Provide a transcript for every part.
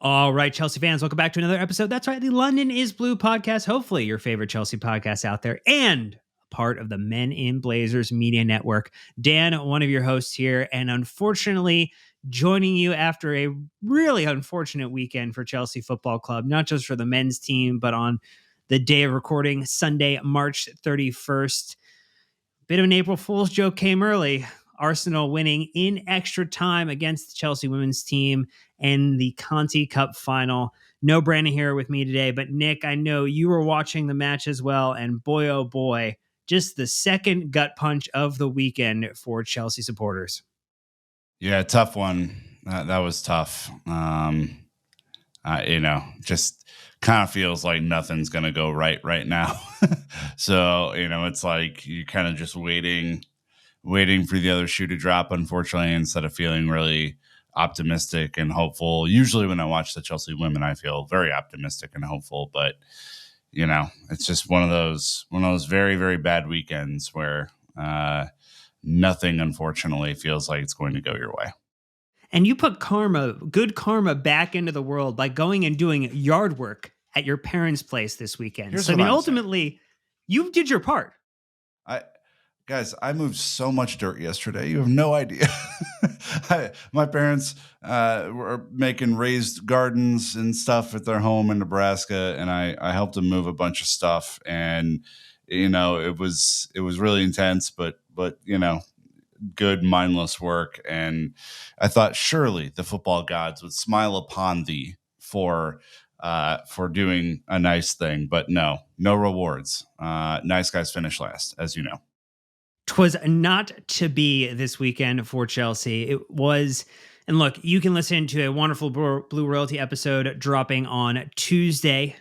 All right, Chelsea fans, welcome back to another episode. That's right, the London is Blue podcast. Hopefully, your favorite Chelsea podcast out there and part of the Men in Blazers Media Network. Dan, one of your hosts here, and unfortunately, joining you after a really unfortunate weekend for Chelsea Football Club, not just for the men's team, but on the day of recording, Sunday, March 31st. Bit of an April Fool's joke came early. Arsenal winning in extra time against the Chelsea women's team in the Conti Cup final. No Brandon here with me today, but Nick, I know you were watching the match as well, and boy, oh boy, just the second gut punch of the weekend for Chelsea supporters. Yeah, tough one. That was tough. Just kind of feels like nothing's going to go right now. So, it's like you're kind of just waiting for the other shoe to drop, unfortunately, instead of feeling really optimistic and hopeful. Usually when I watch the Chelsea women, I feel very optimistic and hopeful, but it's just one of those very, very bad weekends where nothing, unfortunately, feels like it's going to go your way. And you put good karma back into the world by going and doing yard work at your parents' place this weekend. Ultimately, you did your part. Guys, I moved so much dirt yesterday. You have no idea. My parents were making raised gardens and stuff at their home in Nebraska, and I helped them move a bunch of stuff. And it was really intense, but good mindless work. And I thought surely the football gods would smile upon thee for doing a nice thing, but no rewards. Nice guys finish last, as you know. 'Twas not to be this weekend for Chelsea. It was, and look, you can listen to a wonderful Blue Royalty episode dropping on Tuesday,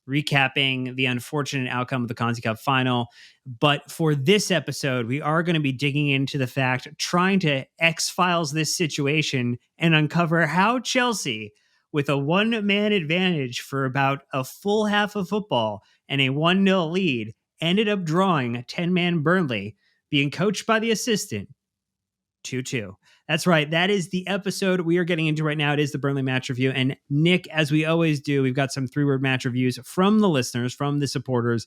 recapping the unfortunate outcome of the Conti Cup final. But for this episode, we are going to be digging into the fact, trying to X-Files this situation and uncover how Chelsea, with a one-man advantage for about a full half of football and a 1-0 lead, ended up drawing 10-man Burnley, being coached by the assistant, 2-2. That's right. That is the episode we are getting into right now. It is the Burnley match review. And Nick, as we always do, we've got some 3-word match reviews from the listeners, from the supporters,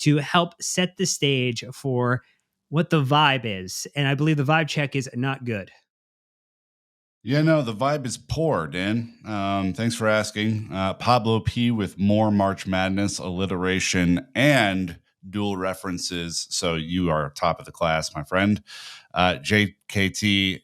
to help set the stage for what the vibe is. And I believe the vibe check is not good. Yeah, no, the vibe is poor, Dan. Thanks for asking. Pablo P with more March Madness alliteration and dual references, so you are top of the class, my friend. JKT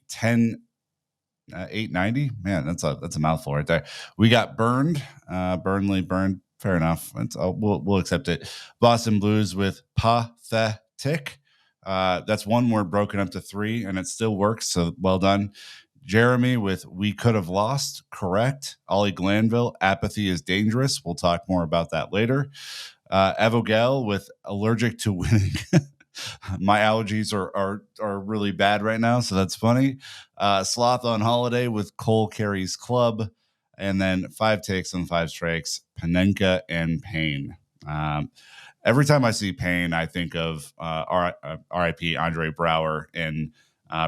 890. Man, that's a mouthful right there. We got burned. Burnley burned. Fair enough. We'll accept it. Boston Blues with pathetic. That's one word broken up to 3, and it still works. So well done. Jeremy with we could have lost. Correct. Ollie Glanville, apathy is dangerous. We'll talk more about that later. Evogel with allergic to winning. My allergies are really bad right now, so that's funny. Sloth on holiday with Cole Carey's club, and then 5 takes and 5 strikes. Panenka and Payne. Every time I see Payne, I think of R.I.P. Andre Brower in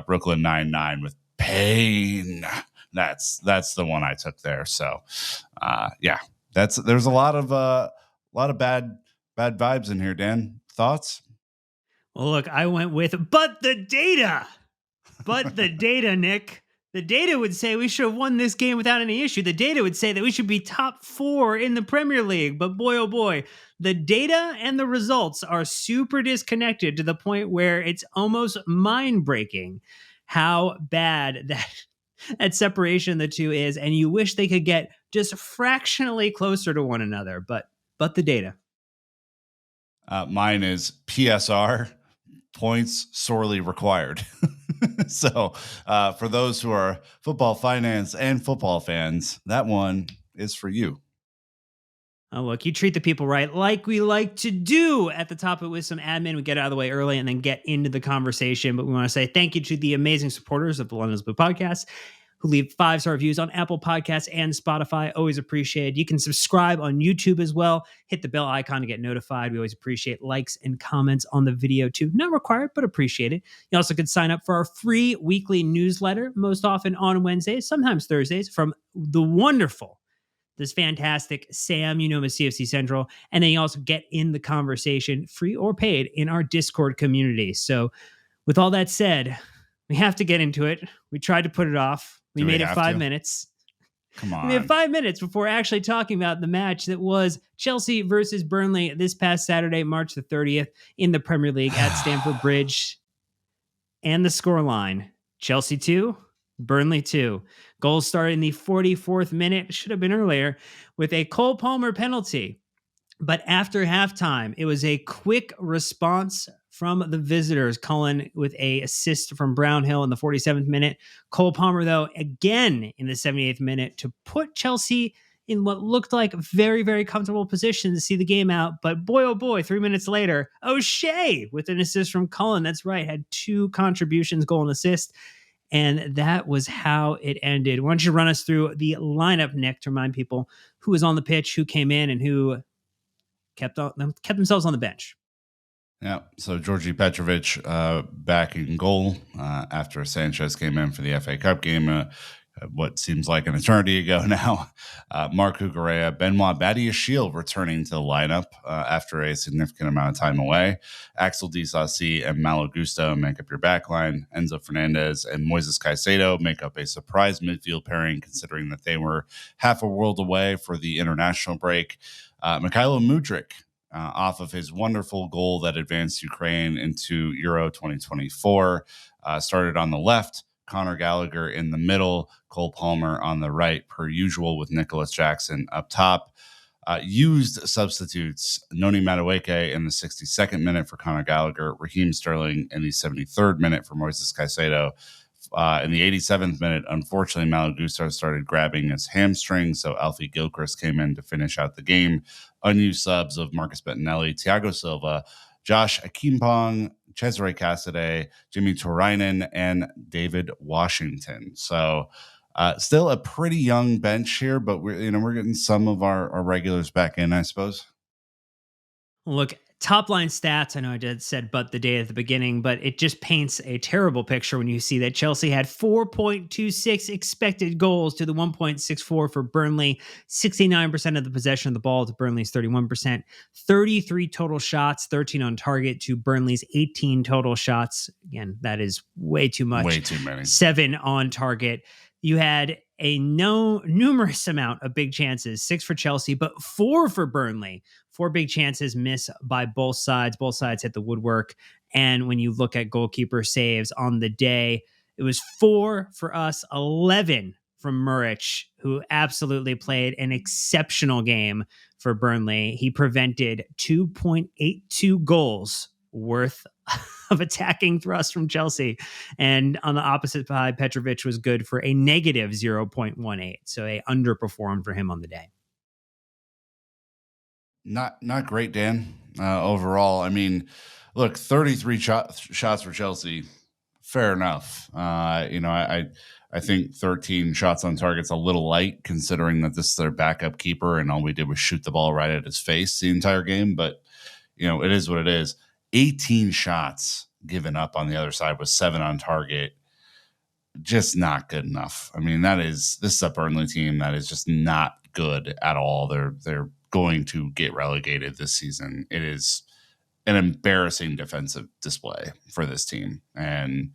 Brooklyn Nine-Nine with Payne. That's the one I took there. So yeah, there's a lot of bad vibes in here, Dan. Thoughts? Well, look, I went with, but the data, Nick. The data would say we should have won this game without any issue. The data would say that we should be top 4 in the Premier League. But boy, oh boy, the data and the results are super disconnected to the point where it's almost mind-breaking how bad that separation of the two is. And you wish they could get just fractionally closer to one another. But the data. Mine is PSR, points sorely required. So for those who are football finance and football fans, that one is for you. Oh, look, you treat the people right, like we like to do at the top of it with some admin. We get out of the way early and then get into the conversation. But we want to say thank you to the amazing supporters of the London is Blue podcast, who leave 5-star reviews on Apple Podcasts and Spotify. Always appreciated. You can subscribe on YouTube as well. Hit the bell icon to get notified. We always appreciate likes and comments on the video too. Not required, but appreciate it. You also can sign up for our free weekly newsletter, most often on Wednesdays, sometimes Thursdays, from the wonderful this fantastic Sam, you know him as CFC Central. And then you also get in the conversation, free or paid, in our Discord community. So with all that said, we have to get into it. We tried to put it off. We Do we made it have 5 to? minutes. Come We have on. 5 minutes before actually talking about the match that was Chelsea versus Burnley this past Saturday, March the 30th, in the Premier League at Stamford Bridge. And the scoreline: Chelsea 2, Burnley 2. Goals started in the 44th minute, should have been earlier, with a Cole Palmer penalty. But after halftime, it was a quick response from the visitors. Cullen with a assist from Brownhill in the 47th minute. Cole Palmer, though, again in the 78th minute to put Chelsea in what looked like very, very comfortable position to see the game out. But boy, oh boy, 3 minutes later, O'Shea with an assist from Cullen. That's right, had 2 contributions, goal and assist. And that was how it ended. Why don't you run us through the lineup, Nick, to remind people who was on the pitch, who came in, and who kept themselves on the bench. Yeah, so Georgi Petrovic back in goal after Sanchez came in for the FA Cup game, what seems like an eternity ago now. Marc Cucurella, Benoit Badiashile returning to the lineup after a significant amount of time away. Axel Disasi and Malo Gusto make up your backline. Enzo Fernandez and Moises Caicedo make up a surprise midfield pairing, considering that they were half a world away for the international break. Mikhailo Mudryk, off of his wonderful goal that advanced Ukraine into Euro 2024, started on the left. Conor Gallagher in the middle, Cole Palmer on the right, per usual, with Nicholas Jackson up top. Used substitutes: Noni Madueke in the 62nd minute for Conor Gallagher, Raheem Sterling in the 73rd minute for Moises Caicedo. In the 87th minute, unfortunately, Malo Gusto started grabbing his hamstring, so Alfie Gilchrist came in to finish out the game. Unused subs of Marcus Bettinelli, Thiago Silva, Josh Akimpong, Cesare Cassidy, Jimmy Turainen, and David Washington. So still a pretty young bench here, but we're getting some of our regulars back in, I suppose. Look, top line stats, I know I just said but the day at the beginning, but it just paints a terrible picture when you see that Chelsea had 4.26 expected goals to the 1.64 for Burnley, 69% of the possession of the ball to Burnley's 31%, 33 total shots, 13 on target to Burnley's 18 total shots. Again, that is way too much. Way too many. 7 on target. You had a numerous amount of big chances, 6 for Chelsea, but 4 for Burnley. 4 big chances missed by both sides. Both sides hit the woodwork. And when you look at goalkeeper saves on the day, it was 4 for us, 11 from Muric, who absolutely played an exceptional game for Burnley. He prevented 2.82 goals worth of attacking thrust from Chelsea. And on the opposite side, Petrovic was good for a negative 0.18. So a underperformed for him on the day. Not great, Dan. Overall, I mean, look, 33 shots for Chelsea, fair enough. I think 13 shots on target's a little light, considering that this is their backup keeper and all we did was shoot the ball right at his face the entire game. But it is what it is. 18 shots given up on the other side with 7 on target. Just not good enough. I mean, this is a Burnley team that is just not good at all. They're going to get relegated this season. It is an embarrassing defensive display for this team, and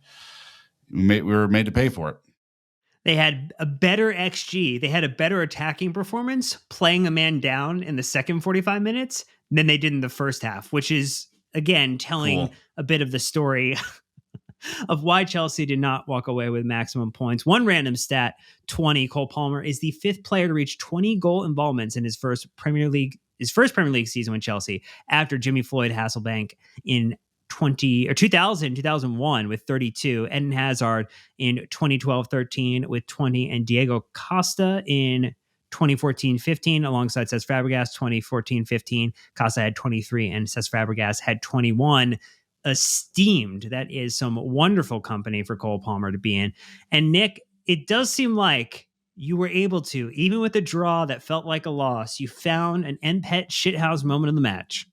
we were made to pay for it. They had a better XG. They had a better attacking performance playing a man down in the second 45 minutes than they did in the first half, which is, again, telling a bit of the story of why Chelsea did not walk away with maximum points. One random stat: 20. Cole Palmer is the 5th player to reach 20 goal involvements in his first Premier League season with Chelsea, after Jimmy Floyd Hasselbank in 2001 with 32, Eden Hazard in 2012-13 with 20, and Diego Costa in 2014-15 alongside Cesc Fabregas. 2014-15, Costa had 23 and Cesc Fabregas had 21. Esteemed. That is some wonderful company for Cole Palmer to be in. And Nick, it does seem like you were able to, even with a draw that felt like a loss, you found an NPET shithouse moment in the match.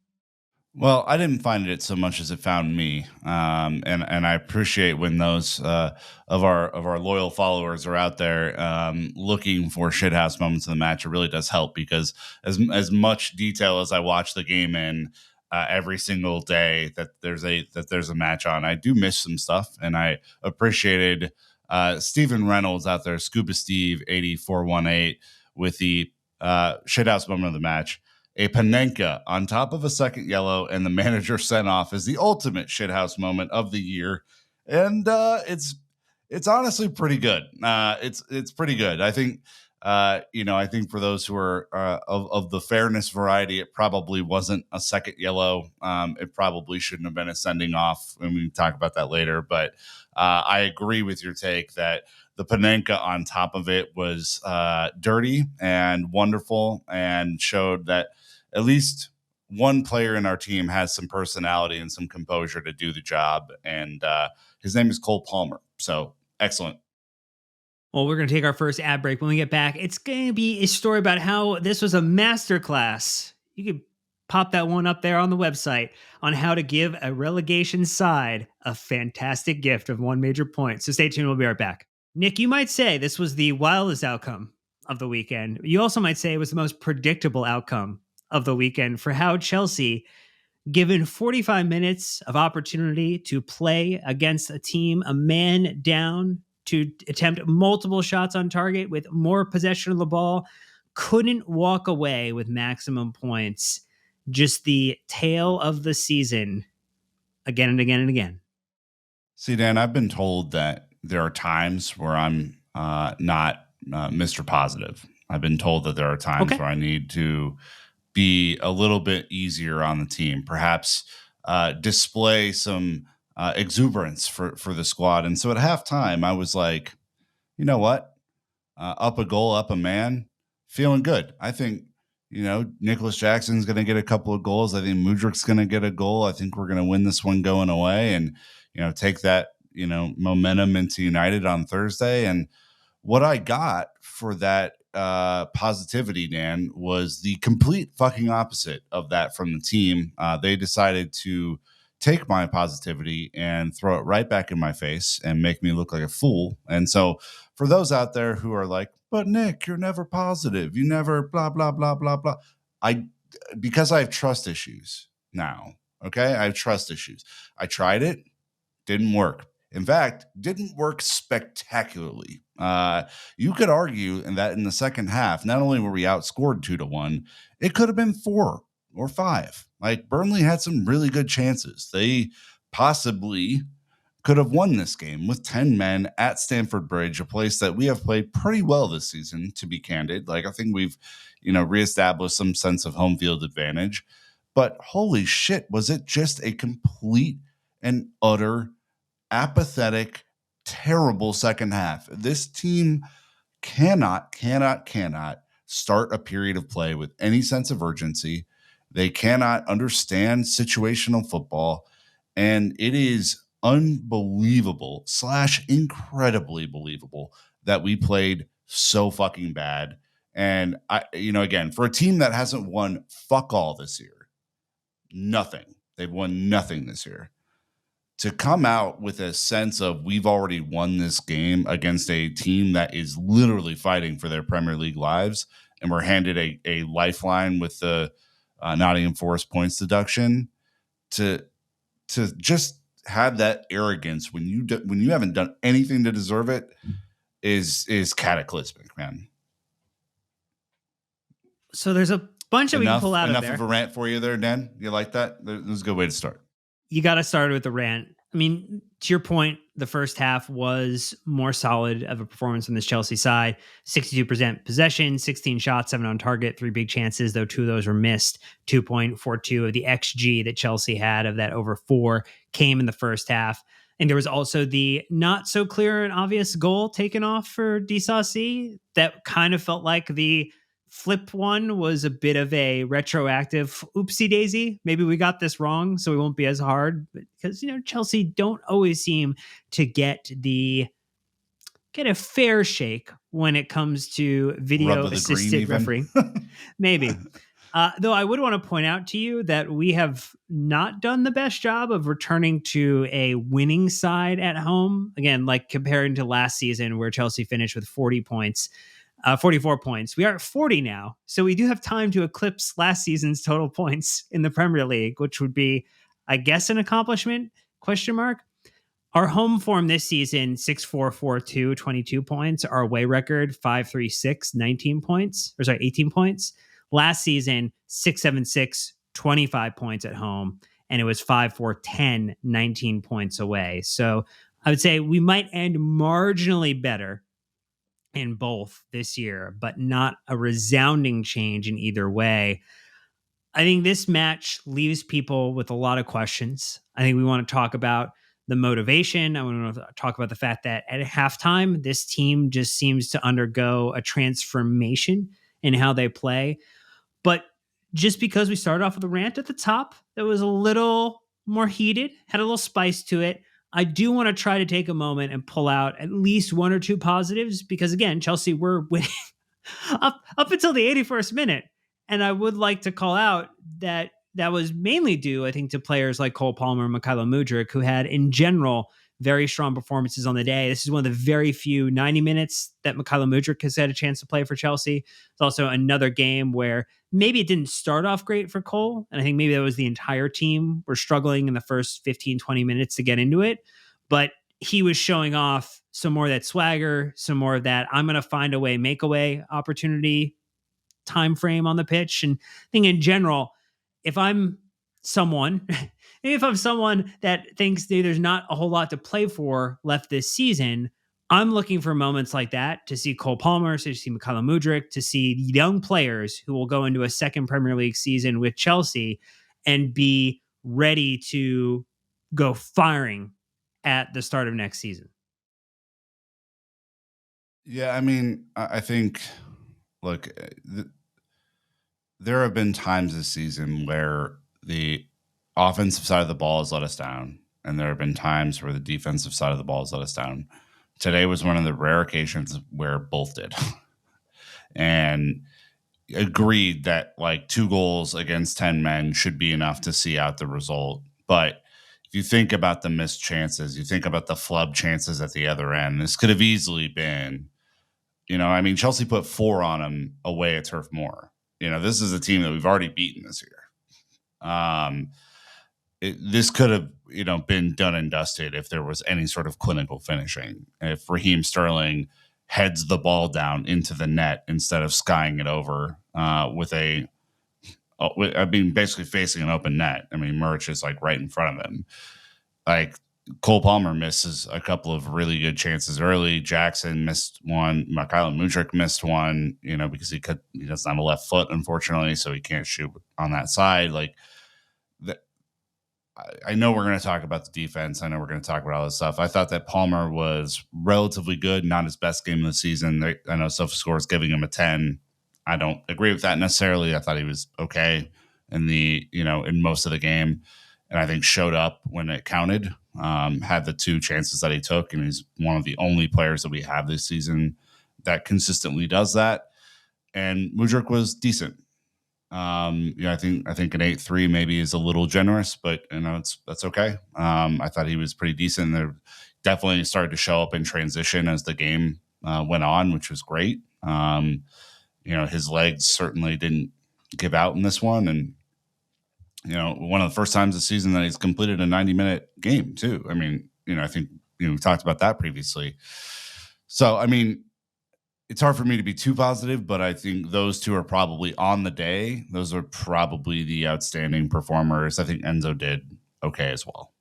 Well, I didn't find it so much as it found me, and I appreciate when those of our loyal followers are out there looking for shithouse moments in the match. It really does help because as much detail as I watch the game in every single day that there's a match on, I do miss some stuff, and I appreciated Stephen Reynolds out there, Scuba Steve 8418 with the shithouse moment of the match. A Panenka on top of a second yellow, and the manager sent off is the ultimate shithouse moment of the year, and it's honestly pretty good. It's pretty good. I think I think for those who are of the fairness variety, it probably wasn't a second yellow. It probably shouldn't have been a sending off, and we can talk about that later. But I agree with your take that the Panenka on top of it was dirty and wonderful, and showed that at least one player in our team has some personality and some composure to do the job. And his name is Cole Palmer. So excellent. Well, we're going to take our first ad break. When we get back, it's going to be a story about how this was a masterclass. You could pop that one up there on the website on how to give a relegation side a fantastic gift of one major point. So stay tuned. We'll be right back. Nick, you might say this was the wildest outcome of the weekend. You also might say it was the most predictable outcome of the weekend for how Chelsea, given 45 minutes of opportunity to play against a team a man down, to attempt multiple shots on target with more possession of the ball, couldn't walk away with maximum points. Just the tale of the season again and again and again. See, Dan, I've been told that there are times where I'm not Mr. Positive. I've been told that there are times where I need to be a little bit easier on the team, perhaps display some exuberance for the squad. And so at halftime, I was like, you know what? Up a goal, up a man, feeling good. I think, Nicholas Jackson's going to get a couple of goals. I think Mudrik's going to get a goal. I think we're going to win this one going away and, take that, momentum into United on Thursday. And what I got for that positivity, Dan, was the complete fucking opposite of that from the team. They decided to take my positivity and throw it right back in my face and make me look like a fool. And so for those out there who are like, but Nick, you're never positive. You never blah, blah, blah, blah, blah. Because I have trust issues now. Okay. I have trust issues. I tried it. Didn't work. In fact, didn't work spectacularly. You could argue that in the second half, not only were we outscored 2-1, it could have been 4 or 5. Like, Burnley had some really good chances. They possibly could have won this game with 10 men at Stamford Bridge, a place that we have played pretty well this season, to be candid. Like, I think we've, reestablished some sense of home field advantage. But holy shit, was it just a complete and utter apathetic, terrible second half. This team cannot start a period of play with any sense of urgency. They cannot understand situational football. And it is unbelievable / incredibly believable that we played so fucking bad. And again, for a team that hasn't won fuck all this year, nothing. They've won nothing this year. To come out with a sense of we've already won this game against a team that is literally fighting for their Premier League lives, and we're handed a lifeline with the Nottingham Forest points deduction, to just have that arrogance when you haven't done anything to deserve it is cataclysmic, man. So there's a bunch that we can pull out of there. Enough of a rant for you there, Dan? You like that? This is a good way to start. You got to start with the rant. I mean, to your point, the first half was more solid of a performance on this Chelsea side. 62% possession, 16 shots, 7 on target, 3 big chances, though 2 of those were missed. 2.42 of the XG that Chelsea had of that over 4 came in the first half. And there was also the not so clear and obvious goal taken off for Disasi that kind of felt like the flip one was a bit of a retroactive oopsie daisy. Maybe we got this wrong, so we won't be as hard, because Chelsea don't always seem to get a fair shake when it comes to video assisted refereeing. Maybe. Though I would want to point out to you that we have not done the best job of returning to a winning side at home. Again, like comparing to last season where Chelsea finished with 40 points, 44 points. We are at 40 now. So we do have time to eclipse last season's total points in the Premier League, which would be, I guess, an accomplishment, question mark. Our home form this season, 6-4-4-2, 22 points. Our away record, 5-3-6, 19 points. Or sorry, 18 points. Last season, 6-7-6, 25 points at home. And it was 5-4-10, 19 points away. So I would say we might end marginally better in both this year, but not a resounding change in either way. I think this match leaves people with a lot of questions. I think we want to talk about the motivation. I want to talk about the fact that at halftime, this team just seems to undergo a transformation in how they play. But just because we started off with a rant at the top that was a little more heated, had a little spice to it, I do want to try to take a moment and pull out at least one or two positives because, again, Chelsea were winning up until the 81st minute. And I would like to call out that that was mainly due, I think, to players like Cole Palmer and Mykhailo Mudryk, who had, in general, very strong performances on the day. This is one of the very few 90 minutes that Mykhailo Mudryk has had a chance to play for Chelsea. It's also another game where maybe it didn't start off great for Cole. And I think maybe that was the entire team were struggling in the first 15, 20 minutes to get into it. But he was showing off some more of that swagger, some more of that I'm going to find a way, make a way opportunity time frame on the pitch. And I think in general, if I'm someone that thinks there's not a whole lot to play for left this season, I'm looking for moments like that to see Cole Palmer, to see Mykhailo Mudryk, to see young players who will go into a second Premier League season with Chelsea and be ready to go firing at the start of next season. Yeah, I mean, I think, look, there have been times this season where the offensive side of the ball has let us down, and there have been times where the defensive side of the ball has let us down. Today was one of the rare occasions where both did. And agreed that like 2 goals against 10 men should be enough to see out the result. But if you think about the missed chances, you think about the flub chances at the other end, this could have easily been, I mean, Chelsea put 4 on them away at Turf Moor. This is a team that we've already beaten this year. This could have, been done and dusted if there was any sort of clinical finishing. If Raheem Sterling heads the ball down into the net instead of skying it over basically facing an open net. I mean, Murch is like right in front of him. Like Cole Palmer misses a couple of really good chances early. Jackson missed one. Mykhailo Mudryk missed one, because he doesn't have a left foot, unfortunately, so he can't shoot on that side. Like I know we're going to talk about the defense. I know we're going to talk about all this stuff. I thought that Palmer was relatively good, not his best game of the season. I know SofaScore is giving him a 10. I don't agree with that necessarily. I thought he was okay in most of the game, and I think showed up when it counted. Had the 2 chances that he took, and he's one of the only players that we have this season that consistently does that. And Mudryk was decent. I think an 8-3 maybe is a little generous, but that's okay. I thought he was pretty decent. They definitely started to show up in transition as the game went on, which was great. His legs certainly didn't give out in this one, and one of the first times this season that he's completed a 90-minute game too. I mean, I think we talked about that previously. So I mean, it's hard for me to be too positive, but I think those 2 are probably on the day. Those are probably the outstanding performers. I think Enzo did okay as well.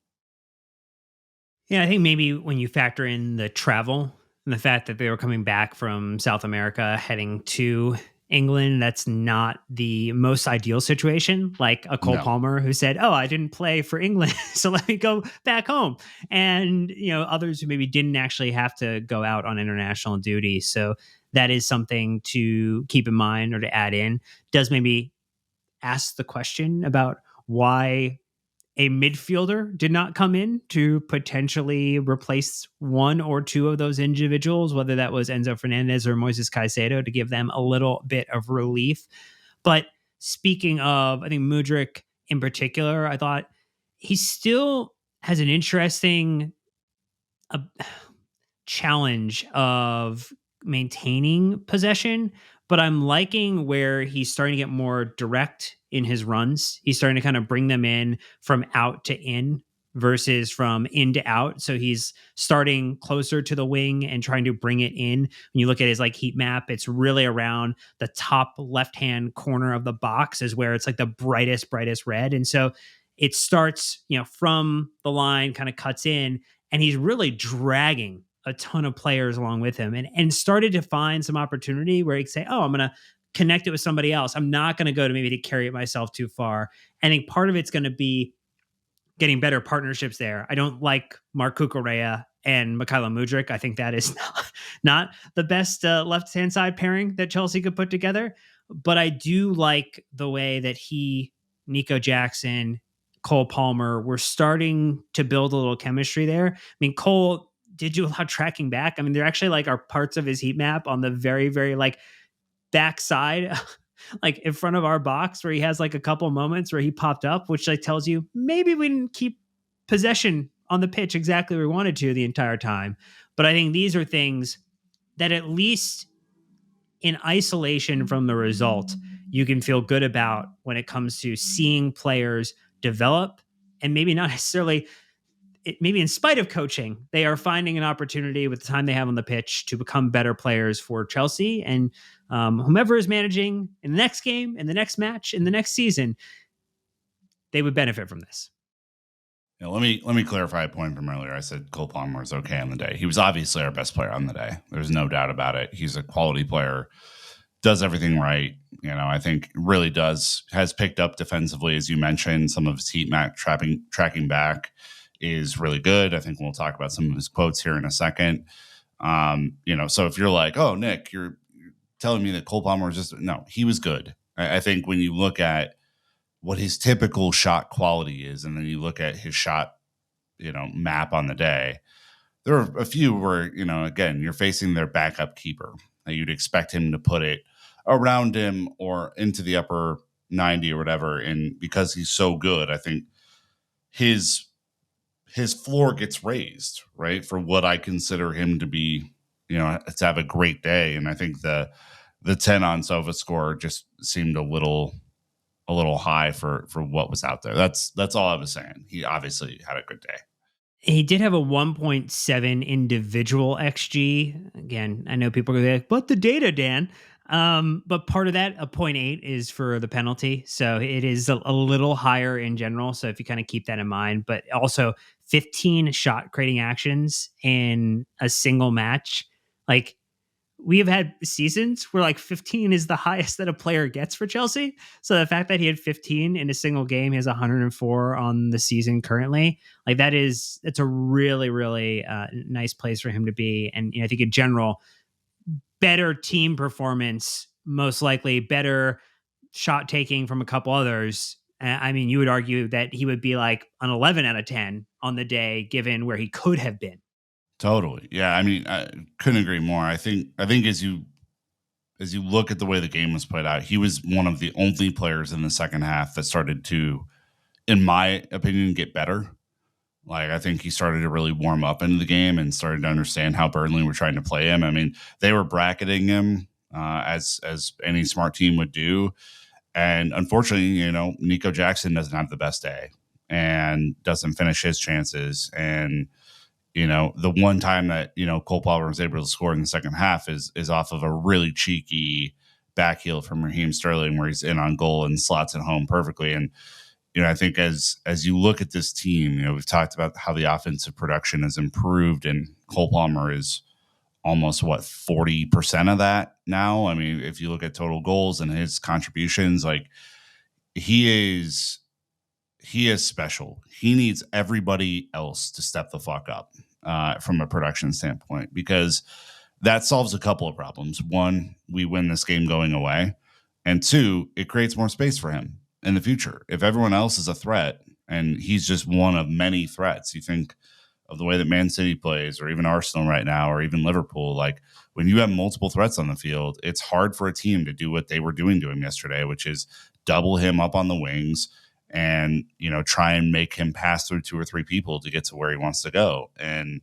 Yeah, I think maybe when you factor in the travel and the fact that they were coming back from South America, heading to England, that's not the most ideal situation. Like a Cole Palmer who said, "Oh, I didn't play for England, so let me go back home." And, others who maybe didn't actually have to go out on international duty. So that is something to keep in mind or to add in. Does maybe ask the question about why a midfielder did not come in to potentially replace one or two of those individuals, whether that was Enzo Fernandez or Moises Caicedo, to give them a little bit of relief. But speaking of, I think Mudryk in particular, I thought he still has an interesting uh, challenge of maintaining possession, but I'm liking where he's starting to get more direct in his runs. He's starting to kind of bring them in from out to in versus from in to out. So he's starting closer to the wing and trying to bring it in. When you look at his like heat map, it's really around the top left-hand corner of the box is where it's like the brightest red. And so it starts, from the line, kind of cuts in, and he's really dragging a ton of players along with him and started to find some opportunity where he could say, oh, I'm going to connect it with somebody else. I'm not going to go to maybe to carry it myself too far. I think part of it's going to be getting better partnerships there. I don't like Mark Cucurella and Mykhailo Mudryk. I think that is not the best left-hand side pairing that Chelsea could put together. But I do like the way that Nico Jackson, Cole Palmer, we're starting to build a little chemistry there. I mean, Cole did do a lot of tracking back. I mean, there actually like are parts of his heat map on the very, very like backside, like in front of our box where he has like a couple moments where he popped up, which like tells you maybe we didn't keep possession on the pitch exactly where we wanted to the entire time. But I think these are things that at least in isolation from the result, you can feel good about when it comes to seeing players develop and maybe not necessarily maybe in spite of coaching, they are finding an opportunity with the time they have on the pitch to become better players for Chelsea. And whomever is managing in the next game, in the next match, in the next season, they would benefit from this. Let me clarify a point from earlier. I said Cole Palmer was okay on the day. He was obviously our best player on the day. There's no doubt about it. He's a quality player, does everything right. I think really has picked up defensively, as you mentioned. Some of his heat map tracking back is really good. I think we'll talk about some of his quotes here in a second. So if you're like, oh, Nick, you're telling me that Cole Palmer was no, he was good. I think when you look at what his typical shot quality is, and then you look at his shot, map on the day, there are a few where, again, you're facing their backup keeper. You'd expect him to put it around him or into the upper 90 or whatever. And because he's so good, I think his floor gets raised, right? For what I consider him to be, to have a great day. And I think the 10 on Sova score just seemed a little high for what was out there. That's all I was saying. He obviously had a good day. He did have a 1.7 individual XG. Again, I know people are going to be like, but the data, Dan. But part of that, a 0.8 is for the penalty. So it is a little higher in general. So if you kind of keep that in mind, but also 15 shot creating actions in a single match. Like we have had seasons where like 15 is the highest that a player gets for Chelsea. So the fact that he had 15 in a single game, he has 104 on the season currently. Like it's a really, really nice place for him to be. And I think in general, better team performance, most likely better shot taking from a couple others. I mean, you would argue that he would be like an 11 out of 10 on the day, given where he could have been. Totally. Yeah. I mean, I couldn't agree more. I think as you look at the way the game was played out, he was one of the only players in the second half that started to, in my opinion, get better. Like, I think he started to really warm up into the game and started to understand how Burnley were trying to play him. I mean, they were bracketing him as any smart team would do. And unfortunately, Nico Jackson doesn't have the best day and doesn't finish his chances. And, the one time that, Cole Palmer was able to score in the second half is off of a really cheeky back heel from Raheem Sterling where he's in on goal and slots it home perfectly. And, I think as you look at this team, we've talked about how the offensive production has improved, and Cole Palmer is almost 40% of that now. I mean, if you look at total goals and his contributions, like he is special. He needs everybody else to step the fuck up from a production standpoint, because that solves a couple of problems. One, we win this game going away, and two, it creates more space for him in the future. If everyone else is a threat and he's just one of many threats, you think of the way that Man City plays, or even Arsenal right now, or even Liverpool, like when you have multiple threats on the field, it's hard for a team to do what they were doing to him yesterday, which is double him up on the wings and, try and make him pass through 2 or 3 people to get to where he wants to go. And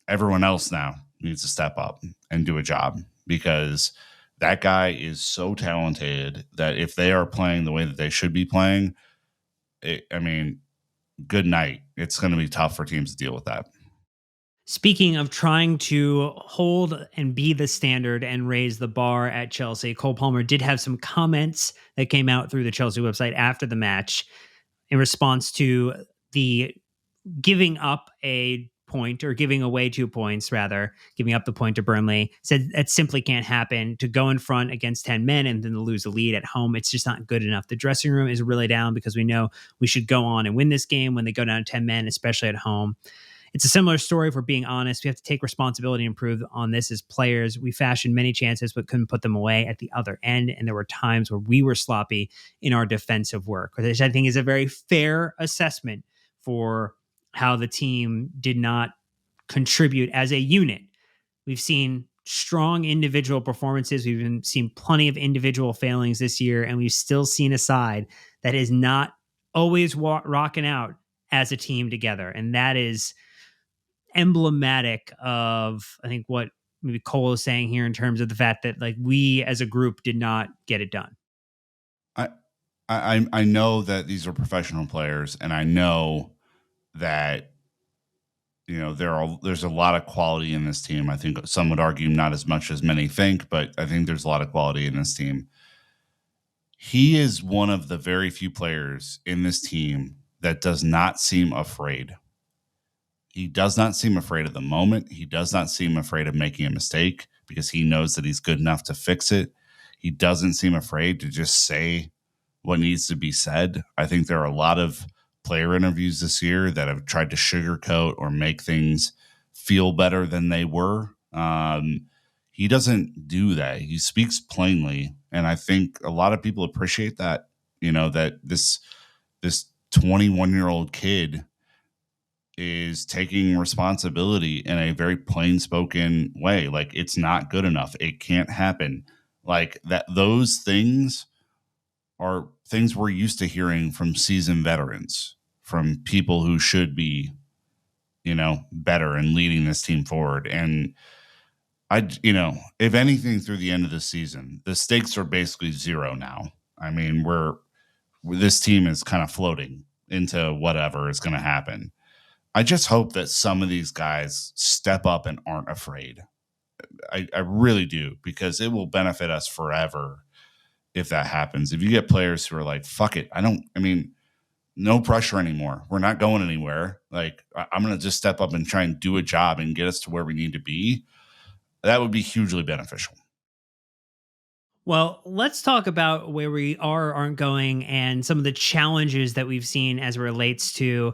everyone else now needs to step up and do a job, because that guy is so talented that if they are playing the way that they should be playing, good night. It's going to be tough for teams to deal with that. Speaking of trying to hold and be the standard and raise the bar at Chelsea, Cole Palmer did have some comments that came out through the Chelsea website after the match in response to the giving up a point, or giving away 2 points, rather, giving up the point to Burnley. Said that simply can't happen. To go in front against 10 men and then to lose the lead at home, it's just not good enough. The dressing room is really down, because we know we should go on and win this game when they go down 10 men, especially at home. It's a similar story, if we're being honest. We have to take responsibility and improve on this as players. We fashioned many chances but couldn't put them away at the other end, and there were times where we were sloppy in our defensive work, which I think is a very fair assessment for how the team did not contribute as a unit. We've seen strong individual performances. We've seen plenty of individual failings this year, and we've still seen a side that is not always rocking out as a team together. And that is emblematic of, I think, what maybe Cole is saying here in terms of the fact that, like, we as a group did not get it done. I know that these are professional players, and I know that there's a lot of quality in this team. I think some would argue not as much as many think, but I think there's a lot of quality in this team. He is one of the very few players in this team that does not seem afraid. He does not seem afraid of the moment. He does not seem afraid of making a mistake, because he knows that he's good enough to fix it. He doesn't seem afraid to just say what needs to be said. I think there are a lot of player interviews this year that have tried to sugarcoat or make things feel better than they were. He doesn't do that. He speaks plainly, and I think a lot of people appreciate that. That this 21-year-old kid is taking responsibility in a very plain spoken way. Like, it's not good enough. It can't happen. Like that. Those things are things we're used to hearing from seasoned veterans, from people who should be, better and leading this team forward. And if anything, through the end of the season, the stakes are basically zero now. I mean, this team is kind of floating into whatever is going to happen. I just hope that some of these guys step up and aren't afraid. I really do, because it will benefit us forever if that happens. If you get players who are like, fuck it, no pressure anymore. We're not going anywhere. Like, I'm going to just step up and try and do a job and get us to where we need to be. That would be hugely beneficial. Well, let's talk about where we aren't going, and some of the challenges that we've seen as it relates to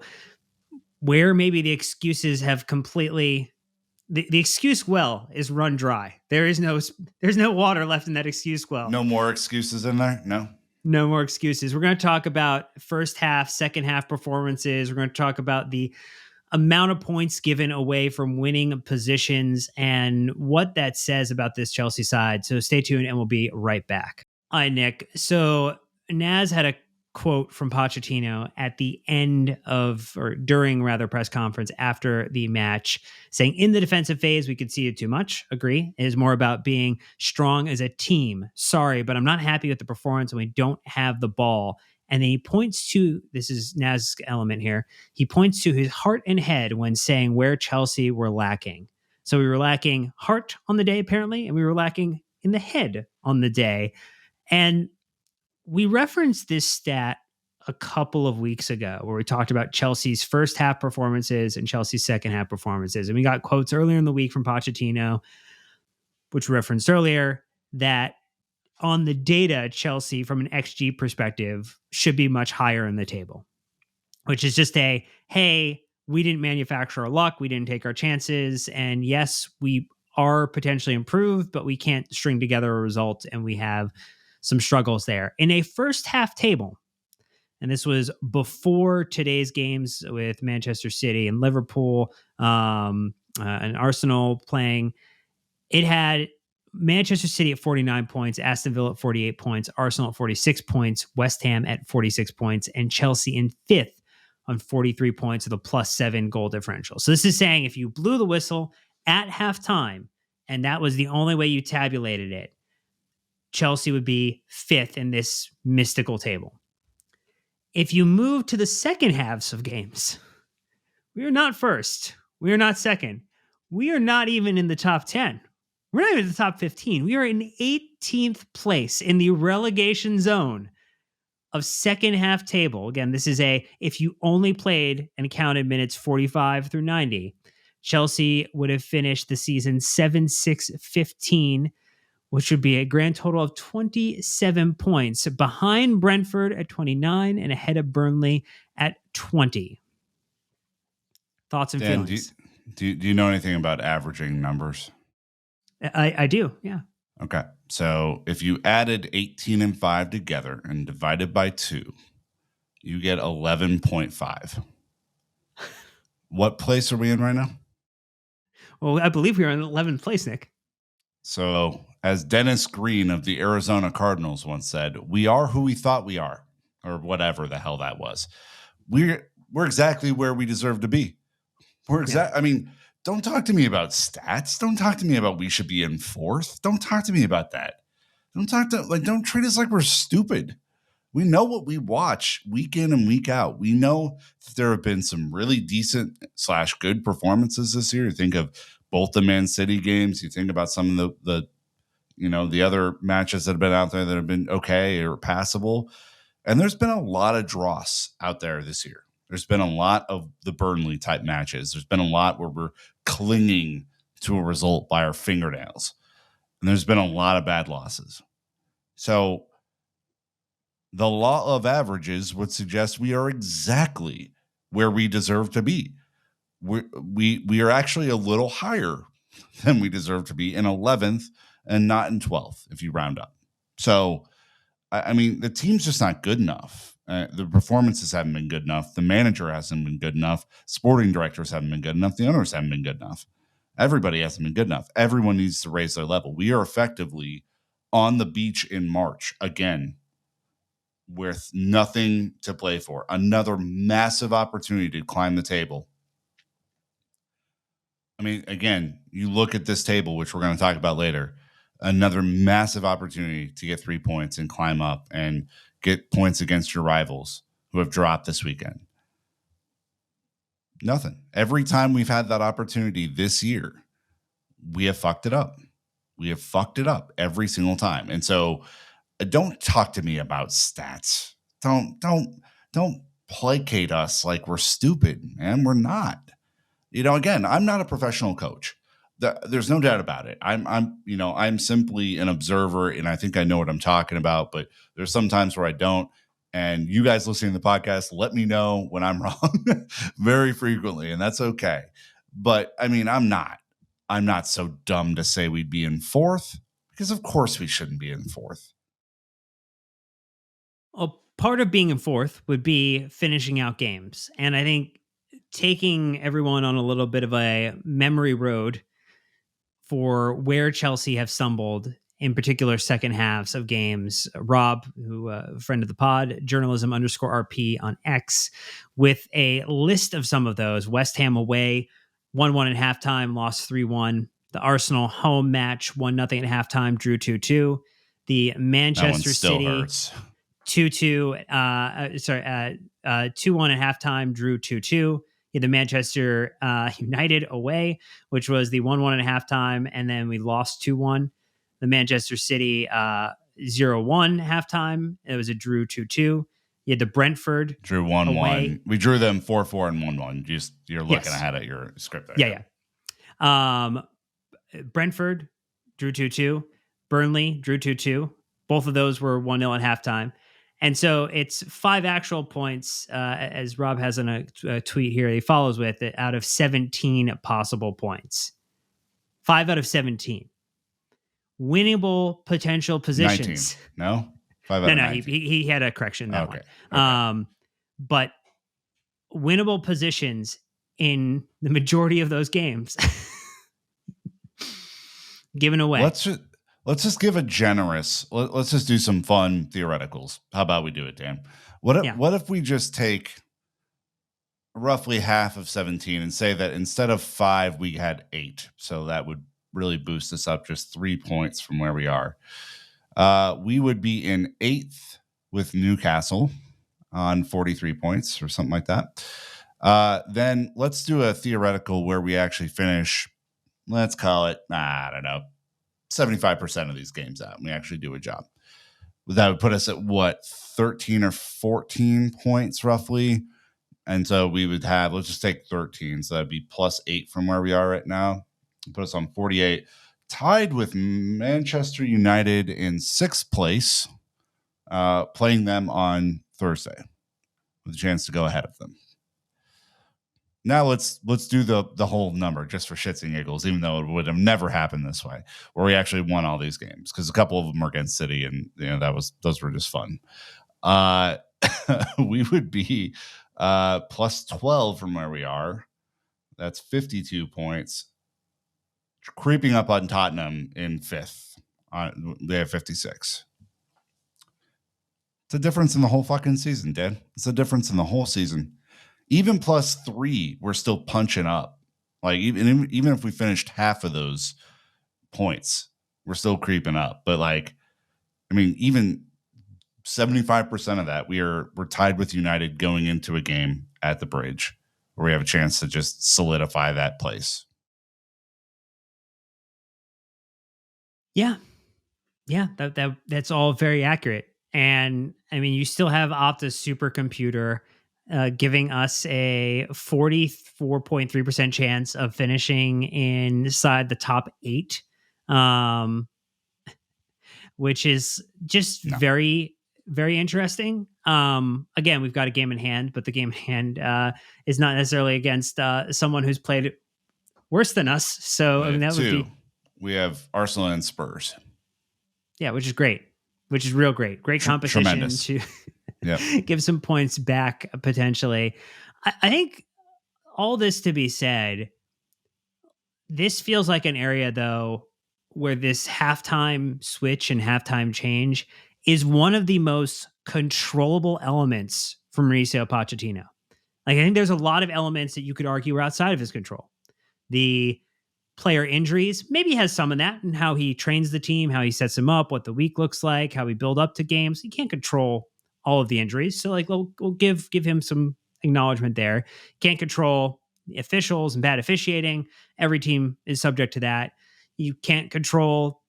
where maybe the excuses have completely the excuse well is run dry. There's no water left in that excuse well. No more excuses in there? No more excuses. We're going to talk about first half, second half performances. We're going to talk about the amount of points given away from winning positions and what that says about this Chelsea side. So stay tuned and we'll be right back. Hi, Nick. So Naz had a quote from Pochettino at the end of, or during rather, press conference after the match, saying, in the defensive phase, we conceded too much. Agree. It is more about being strong as a team. Sorry, but I'm not happy with the performance and we don't have the ball. And then he points to, this is Naz's element here, he points to his heart and head when saying where Chelsea were lacking. So we were lacking heart on the day, apparently, and we were lacking in the head on the day. And we referenced this stat a couple of weeks ago where we talked about Chelsea's first half performances and Chelsea's second half performances. And we got quotes earlier in the week from Pochettino, which we referenced earlier, that on the data, Chelsea, from an XG perspective, should be much higher in the table, which is just hey, we didn't manufacture our luck. We didn't take our chances. And yes, we are potentially improved, but we can't string together a result. And we have some struggles there. In a first half table, and this was before today's games with Manchester City and Liverpool and Arsenal playing, it had Manchester City at 49 points, Aston Villa at 48 points, Arsenal at 46 points, West Ham at 46 points, and Chelsea in fifth on 43 points with a +7 goal differential. So this is saying if you blew the whistle at halftime, and that was the only way you tabulated it, Chelsea would be fifth in this mystical table. If you move to the second halves of games, we are not first. We are not second. We are not even in the top 10. We're not even in the top 15. We are in 18th place in the relegation zone of second half table. Again, this is if you only played and counted minutes 45 through 90, Chelsea would have finished the season 7-6-15, which would be a grand total of 27 points behind Brentford at 29 and ahead of Burnley at 20. Thoughts and Dan, feelings? Do you know anything about averaging numbers? I do, yeah. Okay. So if you added 18 and 5 together and divided by 2, you get 11.5. What place are we in right now? Well, I believe we are in 11th place, Nick. So as Dennis Green of the Arizona Cardinals once said, we are who we thought we are, or whatever the hell that was. We're exactly where we deserve to be. I mean, don't talk to me about stats. Don't talk to me about we should be in fourth. Don't talk to me about that. Don't treat us like we're stupid. We know what we watch week in and week out. We know that there have been some really decent / good performances this year. You think of both the Man City games. You think about some of the other matches that have been out there that have been okay or passable. And there's been a lot of dross out there this year. There's been a lot of the Burnley type matches. There's been a lot where we're clinging to a result by our fingernails. And there's been a lot of bad losses. So the law of averages would suggest we are exactly where we deserve to be. We are actually a little higher than we deserve to be in 11th and not in 12th if you round up. So, I mean, the team's just not good enough. The performances haven't been good enough. The manager hasn't been good enough. Sporting directors haven't been good enough. The owners haven't been good enough. Everybody hasn't been good enough. Everyone needs to raise their level. We are effectively on the beach in March again with nothing to play for. Another massive opportunity to climb the table. I mean, again, you look at this table, which we're going to talk about later, another massive opportunity to get 3 points and climb up and get points against your rivals who have dropped this weekend. Nothing. Every time we've had that opportunity this year, we have fucked it up. We have fucked it up every single time. And so don't talk to me about stats. Don't placate us like we're stupid, man. We're not. Again, I'm not a professional coach. There's no doubt about it. I'm simply an observer, and I think I know what I'm talking about. But there's some times where I don't. And you guys listening to the podcast, let me know when I'm wrong very frequently, and that's okay. But I mean, I'm not so dumb to say we'd be in fourth, because of course we shouldn't be in fourth. Well, part of being in fourth would be finishing out games, and I think taking everyone on a little bit of a memory road for where Chelsea have stumbled, in particular second halves of games. Rob, who friend of the pod, journalism_RP on X, with a list of some of those. West Ham away, 1-1 at halftime, lost 3-1. The Arsenal home match, 1-0 at halftime, drew 2-2. The Manchester City hurts. 2-2. 2-1 at halftime, drew 2-2. The Manchester United away, which was the 1-1 at halftime, and then we lost 2-1. The Manchester City 0-1 halftime. It was a drew 2-2. You had the Brentford drew 1-1. Away. We drew them 4-4 and 1-1. You're looking ahead at your script there. Yeah. Brentford drew 2-2. Burnley drew 2-2. Both of those were 1-0 at halftime. And so it's 5 actual points, as Rob has in a tweet here he follows with it, out of 17 possible points. 5 out of 17. Winnable potential positions. 19. No? 5 out of 19. He had a correction in that one. Okay. But winnable positions in the majority of those games given away. Let's just give a generous. Let's just do some fun theoreticals. How about we do it, Dan? Yeah. What if we just take roughly half of 17 and say that instead of 5 we had 8, so that would really boost us up just 3 points from where we are. We would be in 8th with Newcastle on 43 points or something like that. Then let's do a theoretical where we actually finish, let's call it, I don't know, 75% of these games out and we actually do a job. That would put us at what, 13 or 14 points roughly. And so we would have, let's just take 13. So that'd be plus 8 from where we are right now. Put us on 48, tied with Manchester United in 6th place, playing them on Thursday with a chance to go ahead of them. Now let's do the whole number just for shits and giggles, even though it would have never happened this way, where we actually won all these games, because a couple of them were against City, and those were just fun. We would be plus 12 from where we are. That's 52 points. Creeping up on Tottenham in 5th. They have 56. It's a difference in the whole fucking season, Dan. It's a difference in the whole season. Even plus 3, we're still punching up. Like even if we finished half of those points, we're still creeping up. But like, I mean, even 75% of that, we're tied with United going into a game at the Bridge, where we have a chance to just solidify that place. Yeah. That's all very accurate. And I mean, you still have Opta's supercomputer giving us a 44.3% chance of finishing inside the top 8, which is just very, very interesting. Again, we've got a game in hand, but the game in hand is not necessarily against someone who's played worse than us. So I mean, that would be. We have Arsenal and Spurs. Yeah, which is great, which is real great. Great competition Tremendous. To give some points back potentially. I think all this to be said, this feels like an area, though, where this halftime switch and halftime change is one of the most controllable elements from Mauricio Pochettino. Like, I think there's a lot of elements that you could argue are outside of his control. The player injuries, maybe he has some of that, and how he trains the team, how he sets them up, what the week looks like, how we build up to games. He can't control all of the injuries. So like we'll give him some acknowledgement there. Can't control the officials and bad officiating. Every team is subject to that. You can't control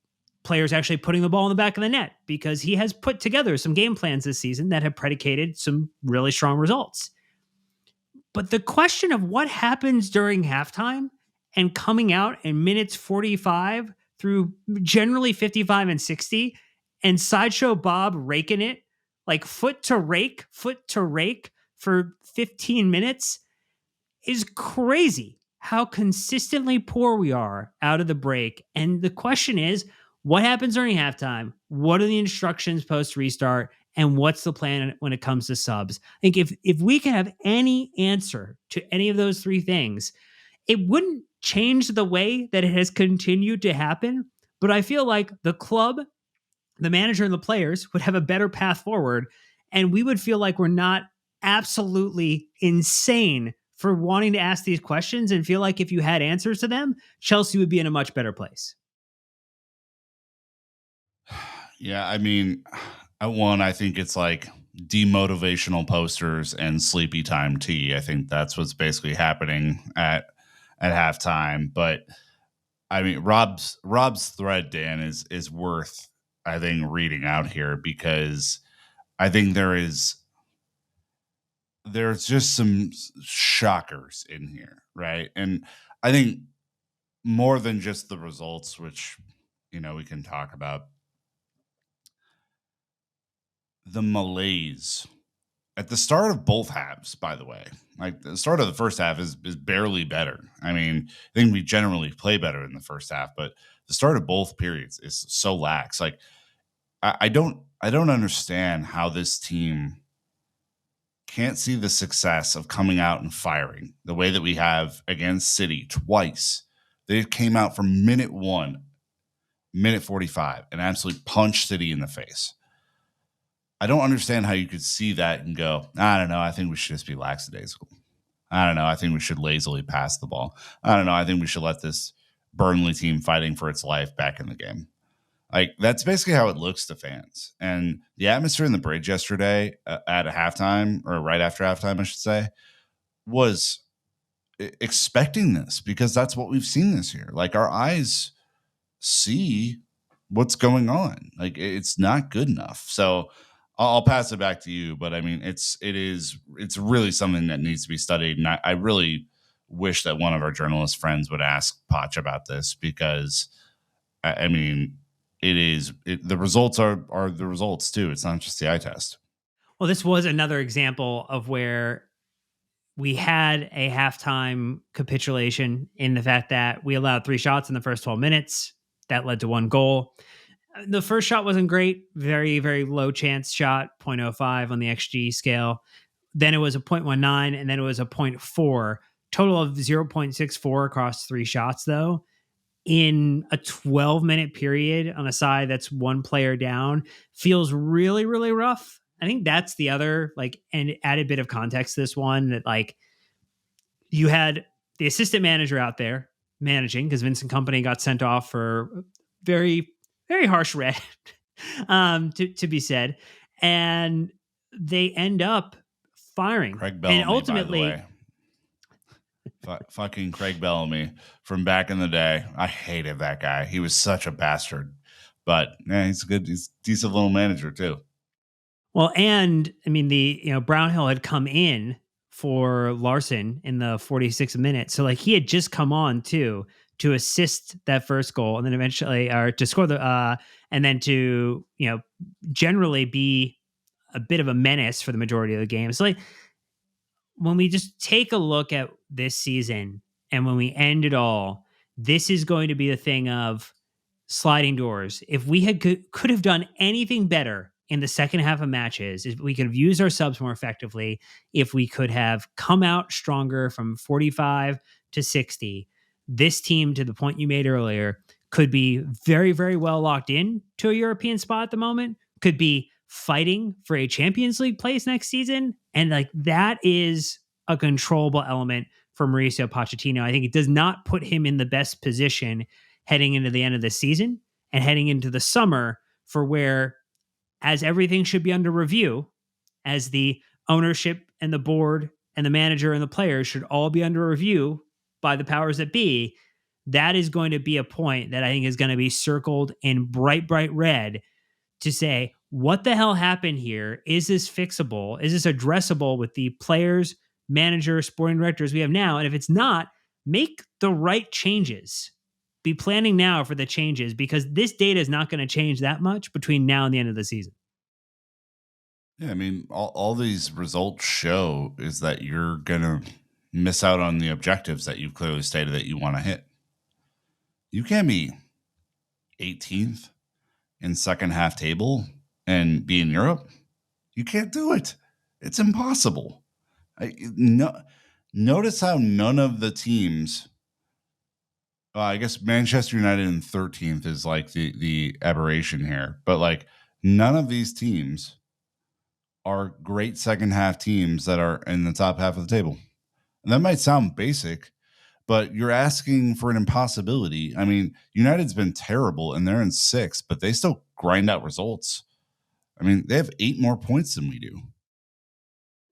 players actually putting the ball in the back of the net, because he has put together some game plans this season that have predicated some really strong results. But the question of what happens during halftime and coming out in minutes 45 through generally 55 and 60, and Sideshow Bob raking it like foot to rake for 15 minutes is crazy. How consistently poor we are out of the break. And the question is, what happens during halftime? What are the instructions post restart? And what's the plan when it comes to subs? I think if we can have any answer to any of those 3 things, it wouldn't change the way that it has continued to happen. But I feel like the club, the manager, and the players would have a better path forward. And we would feel like we're not absolutely insane for wanting to ask these questions, and feel like if you had answers to them, Chelsea would be in a much better place. Yeah, I mean, I think it's like demotivational posters and sleepy time tea. I think that's what's basically happening at halftime. But I mean, Rob's thread, Dan, is worth, I think, reading out here, because I think there's just some shockers in here, right? And I think more than just the results, which we can talk about, the malaise at the start of both halves, by the way. Like, the start of the first half is barely better. I mean, I think we generally play better in the first half, but the start of both periods is so lax. Like, I don't understand how this team can't see the success of coming out and firing the way that we have against City twice. They came out from minute 1 minute 45, and absolutely punch City in the face. I don't understand how you could see that and go, I don't know, I think we should just be lackadaisical. I don't know, I think we should lazily pass the ball. I don't know, I think we should let this Burnley team fighting for its life back in the game. Like, that's basically how it looks to fans. And the atmosphere in the bridge yesterday at a halftime, or right after halftime, I should say, was expecting this, because that's what we've seen this year. Like, our eyes see what's going on. Like, it's not good enough. So I'll pass it back to you. But I mean, it's really something that needs to be studied. And I really wish that one of our journalist friends would ask Poch about this, because I mean, the results are the results too. It's not just the eye test. Well, this was another example of where we had a halftime capitulation in the fact that we allowed 3 shots in the first 12 minutes. That led to 1 goal. The first shot wasn't great. Very, very low chance shot, 0.05 on the XG scale. Then it was a 0.19, and then it was a 0.4. Total of 0.64 across 3 shots, though. In a 12-minute period on a side that's 1 player down feels really, really rough. I think that's the other, like, and added bit of context to this one, that, like, you had the assistant manager out there managing, because Vincent Kompany got sent off for very, very harsh red, to be said. And they end up firing. Craig Bellamy, and ultimately, by the way. Fucking Craig Bellamy from back in the day. I hated that guy. He was such a bastard. But yeah, he's good. He's a decent little manager too. well, and I mean, Brownhill had come in for Larson in the 46th minute. So, like, he had just come on too to assist that first goal, and then eventually, or to score and then to, generally be a bit of a menace for the majority of the game. So, like, when we just take a look at this season and when we end it all, this is going to be a thing of sliding doors. If we could have done anything better in the second half of matches, if we could have used our subs more effectively, if we could have come out stronger from 45 to 60, this team, to the point you made earlier, could be very, very well locked in to a European spot at the moment, could be fighting for a Champions League place next season. And, like, that is a controllable element for Mauricio Pochettino. I think it does not put him in the best position heading into the end of the season and heading into the summer, for where, as everything should be under review, as the ownership and the board and the manager and the players should all be under review by the powers that be, that is going to be a point that I think is going to be circled in bright, bright red to say, what the hell happened here? Is this fixable? Is this addressable with the players, manager, sporting directors we have now? And if it's not, make the right changes. Be planning now for the changes, because this data is not going to change that much between now and the end of the season. Yeah, I mean, all these results show is that you're going to miss out on the objectives that you've clearly stated that you want to hit. You can't be 18th in second half table and be in Europe. You can't do it. It's impossible. Notice how none of the teams, I guess Manchester United in 13th is like the aberration here, but, like, none of these teams are great second half teams that are in the top half of the table. And that might sound basic, but you're asking for an impossibility. I mean, United's been terrible and they're in 6th, but they still grind out results. I mean, they have 8 more points than we do.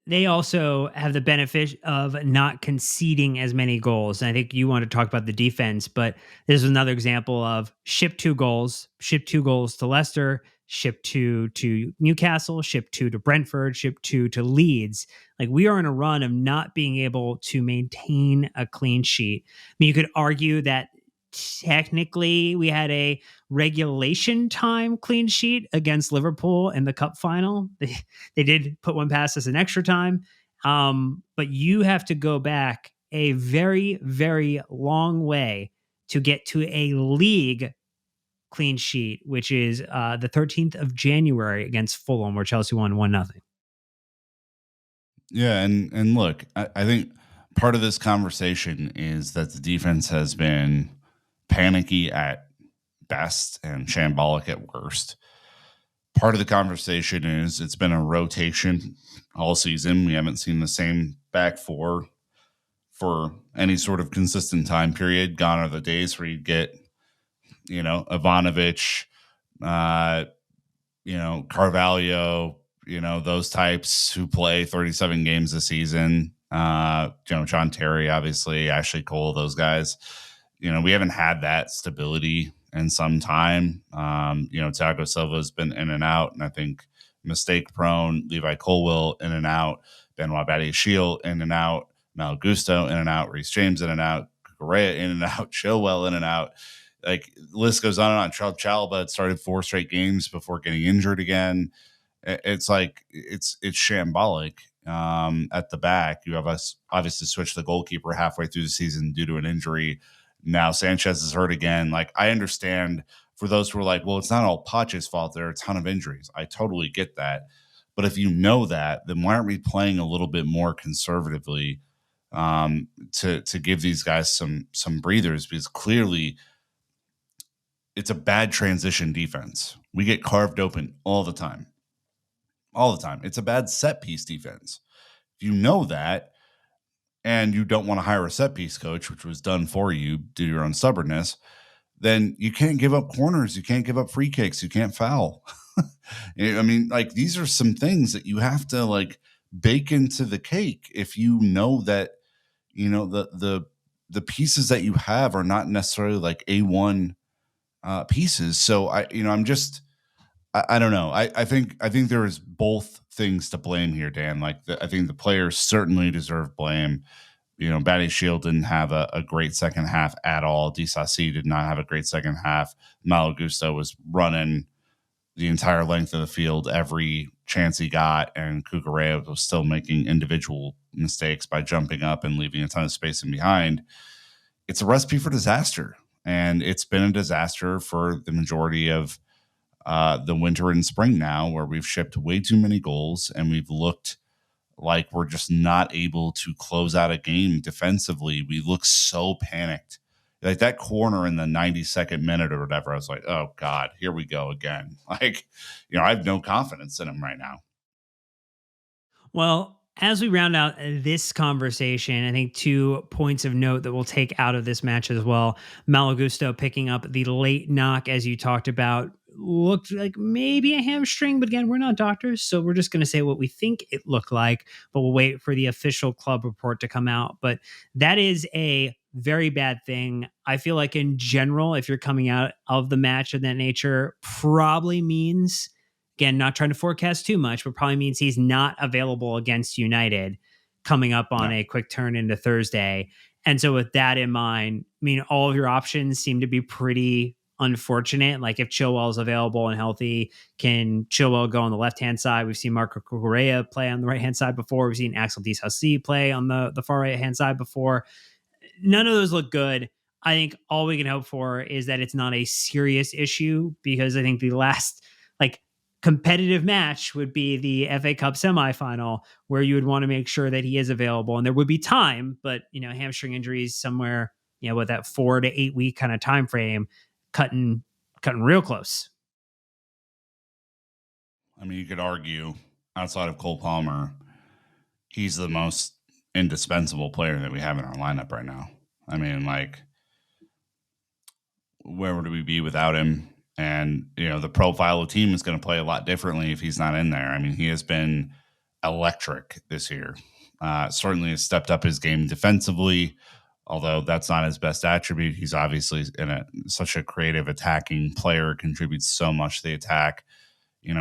They also have the benefit of not conceding as many goals. And I think you want to talk about the defense, but this is another example of ship 2 goals to Leicester, ship 2 to Newcastle, ship 2 to Brentford, ship 2 to Leeds. Like, we are in a run of not being able to maintain a clean sheet. I mean, you could argue that technically we had a regulation time clean sheet against Liverpool in the cup final. They did put one past us in extra time. But you have to go back a very, very long way to get to a league clean sheet, which is the 13th of January against Fulham, where Chelsea won 1-0. Yeah, and look, I think part of this conversation is that the defense has been panicky at best and shambolic at worst. Part of the conversation is it's been a rotation all season. We haven't seen the same back four for any sort of consistent time period. Gone are the days where you get, Ivanovic, uh, Carvalho, those types who play 37 games a season. John Terry, obviously, Ashley Cole, those guys. We haven't had that stability in some time. Thiago Silva's been in and out, and I think mistake prone. Levi Colwill in and out. Benoit Badiashile in and out. Mal Gusto in and out. Reece James in and out. Correa in and out. Chilwell in and out. Like, the list goes on and on. Charles Chalaba had started 4 straight games before getting injured again. It's like it's shambolic at the back. You have us obviously switch the goalkeeper halfway through the season due to an injury. Now Sanchez is hurt again. Like, I understand for those who are like, well, it's not all Poch's fault. There are a ton of injuries. I totally get that. But if you know that, then why aren't we playing a little bit more conservatively to give these guys some breathers? Because clearly it's a bad transition defense. We get carved open all the time. All the time. It's a bad set piece defense. If you know that, and you don't want to hire a set piece coach, which was done for you due to your own stubbornness, then you can't give up corners. You can't give up free kicks. You can't foul. I mean, like, these are some things that you have to like bake into the cake if you know that, the pieces that you have are not necessarily like A1 pieces. So I don't know. I think there is both things to blame here, Dan. Like, I think the players certainly deserve blame. Badiashile didn't have a great second half at all. Disasi did not have a great second half. Malo Gusto was running the entire length of the field every chance he got, and Cucurella was still making individual mistakes by jumping up and leaving a ton of space in behind. It's a recipe for disaster, and it's been a disaster for the majority of the winter and spring now, where we've shipped way too many goals and we've looked like we're just not able to close out a game defensively. We look so panicked. Like, that corner in the 92nd minute or whatever, I was like, oh God, here we go again. Like, I have no confidence in him right now. Well, as we round out this conversation, I think 2 points of note that we'll take out of this match as well. Malo Gusto picking up the late knock, as you talked about, looked like maybe a hamstring, but again, we're not doctors, so we're just going to say what we think it looked like, but we'll wait for the official club report to come out. But that is a very bad thing. I feel like in general, if you're coming out of the match of that nature, probably means, again, not trying to forecast too much, but probably means he's not available against United coming up on a quick turn into Thursday. And so with that in mind, I mean, all of your options seem to be pretty unfortunate. Like, if Chilwell is available and healthy, can Chilwell go on the left-hand side? We've seen Marco Correa play on the right-hand side before. We've seen Axel Disasi play on the far right-hand side before. None of those look good. I think all we can hope for is that it's not a serious issue, because I think the last competitive match would be the FA Cup semifinal, where you would want to make sure that he is available, and there would be time, but hamstring injuries somewhere, with that 4 to 8 week kind of time frame, cutting real close. I mean, you could argue outside of Cole Palmer, he's the most indispensable player that we have in our lineup right now. I mean, like, where would we be without him? And, the profile of the team is going to play a lot differently if he's not in there. I mean, he has been electric this year. Certainly has stepped up his game defensively, although that's not his best attribute. He's obviously such a creative attacking player, contributes so much to the attack,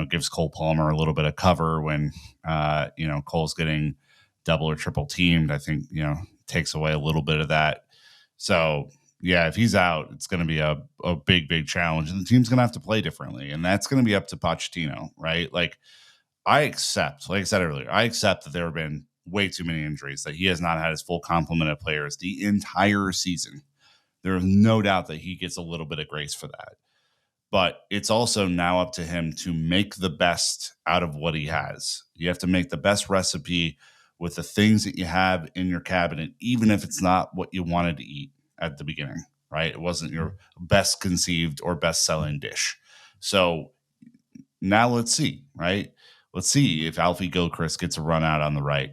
gives Cole Palmer a little bit of cover when, Cole's getting double or triple teamed. I think, takes away a little bit of that. So, yeah, if he's out, it's going to be a big, big challenge, and the team's going to have to play differently, and that's going to be up to Pochettino, right? Like, I accept, like I said earlier, that there have been way too many injuries, that he has not had his full complement of players the entire season. There is no doubt that he gets a little bit of grace for that. But it's also now up to him to make the best out of what he has. You have to make the best recipe with the things that you have in your cabinet, even if it's not what you wanted to eat at the beginning, right? It wasn't your best conceived or best selling dish. So now let's see, right? Let's see if Alfie Gilchrist gets a run out on the right.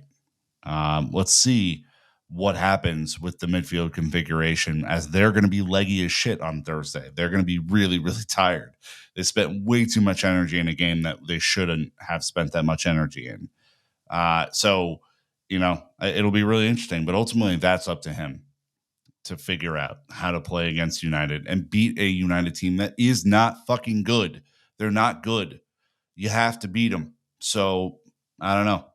Let's see what happens with the midfield configuration, as they're going to be leggy as shit on Thursday. They're going to be really, really tired. They spent way too much energy in a game that they shouldn't have spent that much energy in. So, it'll be really interesting, but ultimately that's up to him to figure out how to play against United and beat a United team that is not fucking good. They're not good. You have to beat them. So I don't know.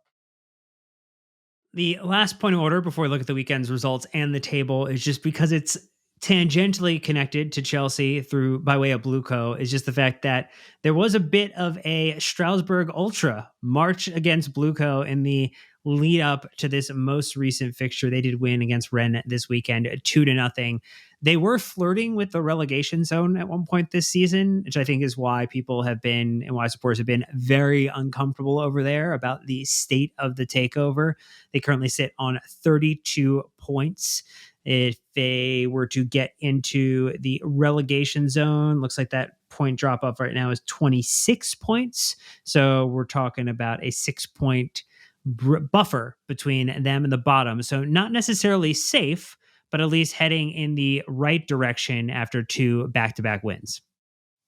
The last point of order before we look at the weekend's results and the table is just because it's tangentially connected to Chelsea through by way of Blueco, is just the fact that there was a bit of a Strasbourg Ultra march against Blueco in the lead up to this most recent fixture. They did win against Rennes this weekend, 2-0. They were flirting with the relegation zone at one point this season, which I think is why people have been and why supporters have been very uncomfortable over there about the state of the takeover. They currently sit on 32 points. If they were to get into the relegation zone, looks like that point drop off right now is 26 points. So we're talking about a 6-point buffer between them and the bottom. So not necessarily safe, but at least heading in the right direction after 2 back-to-back wins.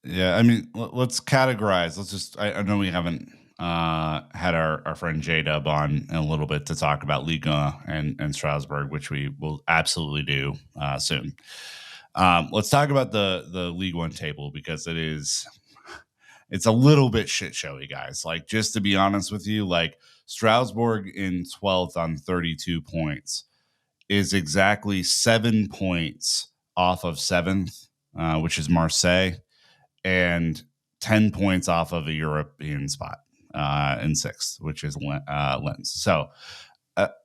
Yeah, I mean, let's categorize. Let's just, I know we haven't had our friend J-Dub on in a little bit to talk about Liga and Strasbourg, which we will absolutely do soon. Let's talk about the League One table, because it's a little bit shit showy, guys. Like, just to be honest with you, like Strasbourg in 12th on 32 points is exactly 7 points off of 7th, which is Marseille, and 10 points off of a European spot in 6th, which is Lens. So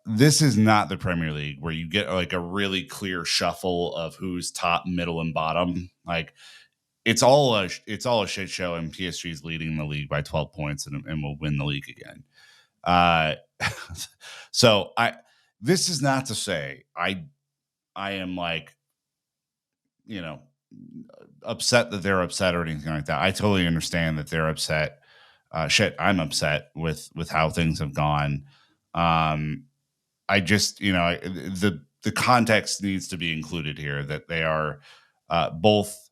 this is not the Premier League where you get like a really clear shuffle of who's top, middle, and bottom. Like, it's all a shit show, and PSG is leading the league by 12 points and will win the league again. So this is not to say I am like, upset that they're upset or anything like that. I totally understand that they're upset. I'm upset with how things have gone. I just, the context needs to be included here, that they are both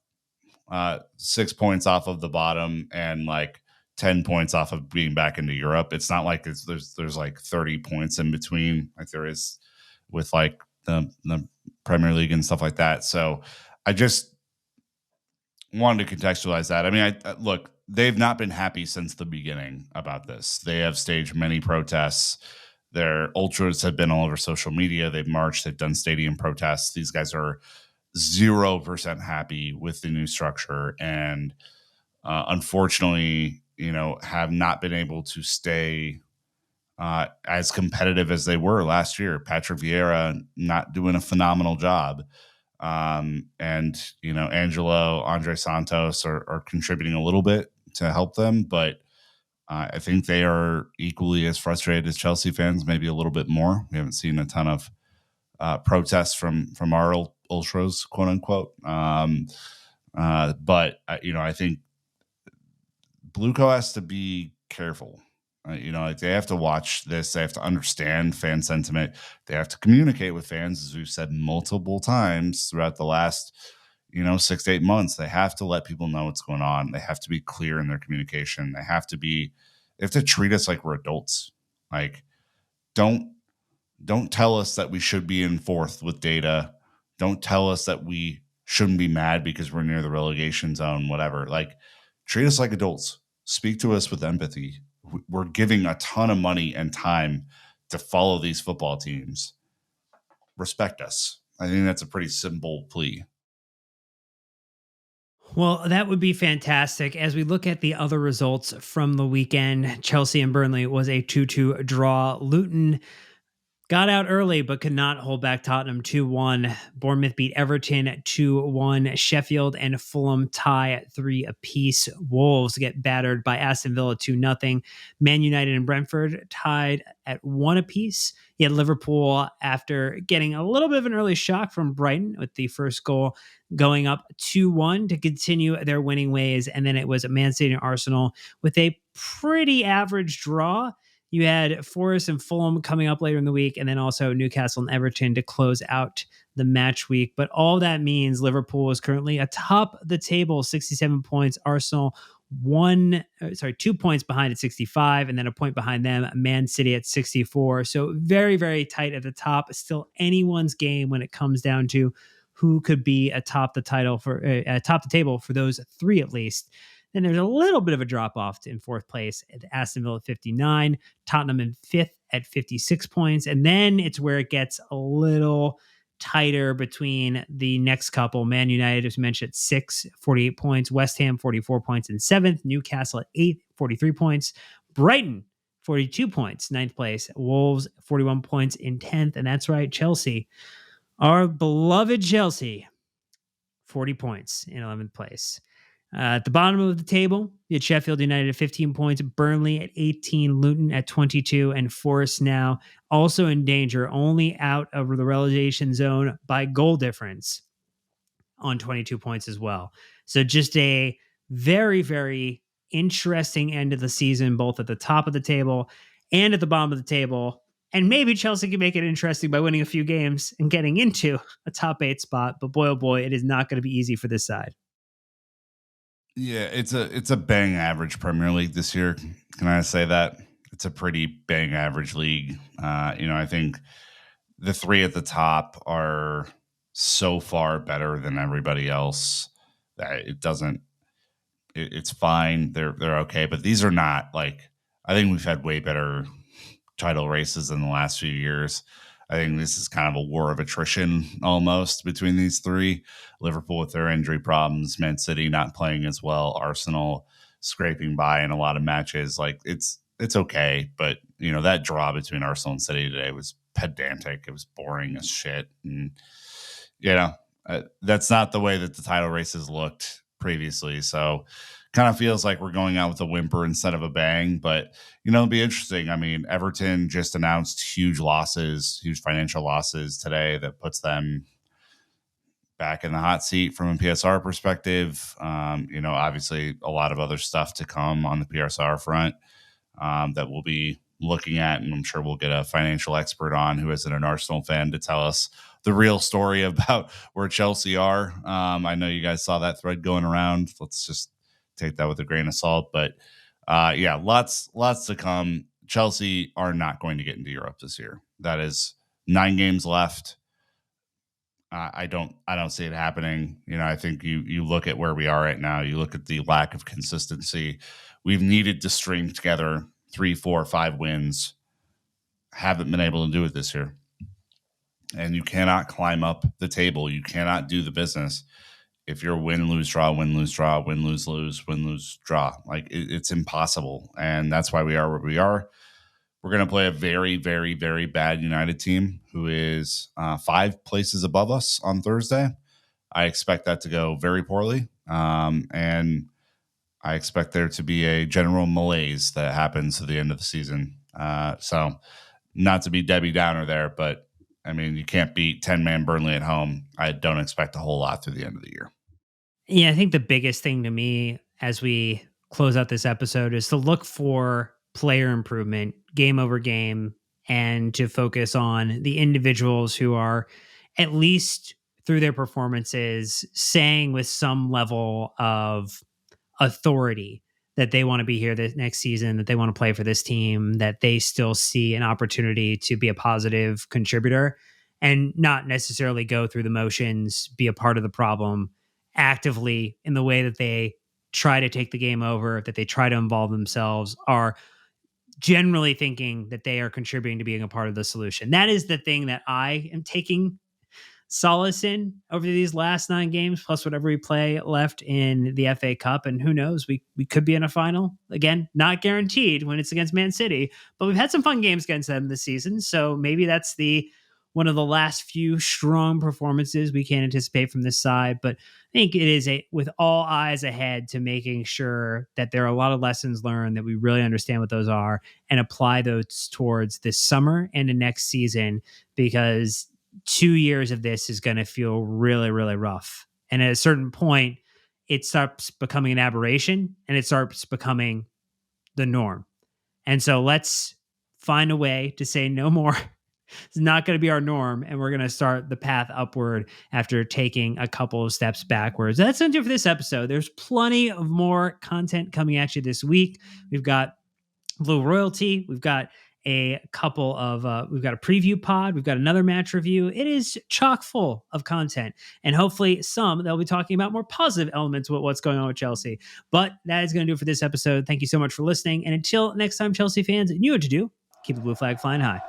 6 points off of the bottom and like 10 points off of being back into Europe. It's not like there's like 30 points in between like there is with like the Premier League and stuff like that. So I just wanted to contextualize that. I mean, look, they've not been happy since the beginning about this. They have staged many protests. Their ultras have been all over social media. They've marched. They've done stadium protests. These guys are 0% happy with the new structure, and unfortunately, have not been able to stay as competitive as they were last year. Patrick Vieira not doing a phenomenal job. And, Angelo, Andre Santos are contributing a little bit to help them, but I think they are equally as frustrated as Chelsea fans, maybe a little bit more. We haven't seen a ton of protests from our ultras, quote unquote. But I think Blueco has to be careful. Like, they have to watch this. They have to understand fan sentiment. They have to communicate with fans, as we've said multiple times throughout the last, 6 to 8 months. They have to let people know what's going on. They have to be clear in their communication. They have to treat us like we're adults. Like, don't tell us that we should be in 4th with data. Don't tell us that we shouldn't be mad because we're near the relegation zone, whatever. Like, treat us like adults. Speak to us with empathy. We're giving a ton of money and time to follow these football teams. Respect us. I think that's a pretty simple plea. Well, that would be fantastic. As we look at the other results from the weekend, Chelsea and Burnley was a 2-2 draw. Luton got out early but could not hold back Tottenham 2-1. Bournemouth beat Everton 2-1. Sheffield and Fulham tie at 3 apiece. Wolves get battered by Aston Villa 2-0. Man United and Brentford tied at 1 apiece. Yet Liverpool, after getting a little bit of an early shock from Brighton with the first goal, going up 2-1 to continue their winning ways. And then it was Man City and Arsenal with a pretty average draw. You had Forest and Fulham coming up later in the week, and then also Newcastle and Everton to close out the match week. But all that means Liverpool is currently atop the table, 67 points. Arsenal 2 points behind at 65, and then a point behind them, Man City at 64. So very, very tight at the top. Still anyone's game when it comes down to who could be atop the table for those three at least. Then there's a little bit of a drop off in fourth place at Aston Villa at 59, Tottenham in fifth at 56 points. And then it's where it gets a little tighter between the next couple. Man United, as mentioned, at 6, 48 points. West Ham, 44 points in seventh. Newcastle at 8th, 43 points. Brighton, 42 points, ninth place. Wolves, 41 points in 10th. And that's right, Chelsea, our beloved Chelsea, 40 points in 11th place. At the bottom of the table, you had Sheffield United at 15 points, Burnley at 18, Luton at 22, and Forest now also in danger, only out of the relegation zone by goal difference on 22 points as well. So just a very, very interesting end of the season, both at the top of the table and at the bottom of the table. And maybe Chelsea can make it interesting by winning a few games and getting into a top 8 spot. But boy, oh boy, it is not going to be easy for this side. Yeah, it's a bang average Premier League this year. Can I say that? It's a pretty bang average league. I think the three at the top are so far better than everybody else that it's fine. They're okay, but these are not like, I think we've had way better title races in the last few years. I think this is kind of a war of attrition almost between these three. Liverpool with their injury problems, Man City not playing as well, Arsenal scraping by in a lot of matches. Like it's okay, but that draw between Arsenal and City today was pedantic. It was boring as shit, and that's not the way that the title races looked previously. So kind of feels like we're going out with a whimper instead of a bang, but it'll be interesting. I mean, Everton just announced huge financial losses today that puts them back in the hot seat from a PSR perspective. Obviously a lot of other stuff to come on the PSR front that we'll be looking at, and I'm sure we'll get a financial expert on who isn't an Arsenal fan to tell us the real story about where Chelsea are. I know you guys saw that thread going around. Let's just take that with a grain of salt, but lots to come. Chelsea are not going to get into Europe this year. That is 9 games left. I don't see it happening. I think you look at where we are right now. You look at the lack of consistency. We've needed to string together 3, 4, 5 wins. Haven't been able to do it this year. And you cannot climb up the table. You cannot do the business if you're win, lose, draw, win, lose, draw, win, lose, lose, win, lose, draw. Like it's impossible. And that's why we are where we are. We're going to play a very, very, very bad United team who is 5 places above us on Thursday. I expect that to go very poorly. And I expect there to be a general malaise that happens at the end of the season. So not to be Debbie Downer there, but I mean, you can't beat 10-man Burnley at home. I don't expect a whole lot through the end of the year. Yeah, I think the biggest thing to me as we close out this episode is to look for player improvement, game over game, and to focus on the individuals who are, at least through their performances, saying with some level of authority that they want to be here this next season, that they want to play for this team, that they still see an opportunity to be a positive contributor and not necessarily go through the motions, be a part of the problem actively in the way that they try to take the game over, that they try to involve themselves, are generally thinking that they are contributing to being a part of the solution. That is the thing that I am taking solace in over these last 9 games, plus whatever we play left in the FA Cup. And who knows, we could be in a final. Again, not guaranteed when it's against Man City, but we've had some fun games against them this season. So maybe that's one of the last few strong performances we can anticipate from this side. But I think it is with all eyes ahead to making sure that there are a lot of lessons learned, that we really understand what those are and apply those towards this summer and the next season, because 2 years of this is going to feel really, really rough. And at a certain point, it starts becoming an aberration and it starts becoming the norm. And so let's find a way to say no more. It's not going to be our norm, and we're going to start the path upward after taking a couple of steps backwards. That's going to do it for this episode. There's plenty of more content coming at you this week. We've got Blue Royalty. We've got a couple of we've got a preview pod. We've got another match review. It is chock full of content, and hopefully they'll be talking about more positive elements with what's going on with Chelsea. But that is going to do it for this episode. Thank you so much for listening, and until next time, Chelsea fans, you know what to do. Keep the blue flag flying high.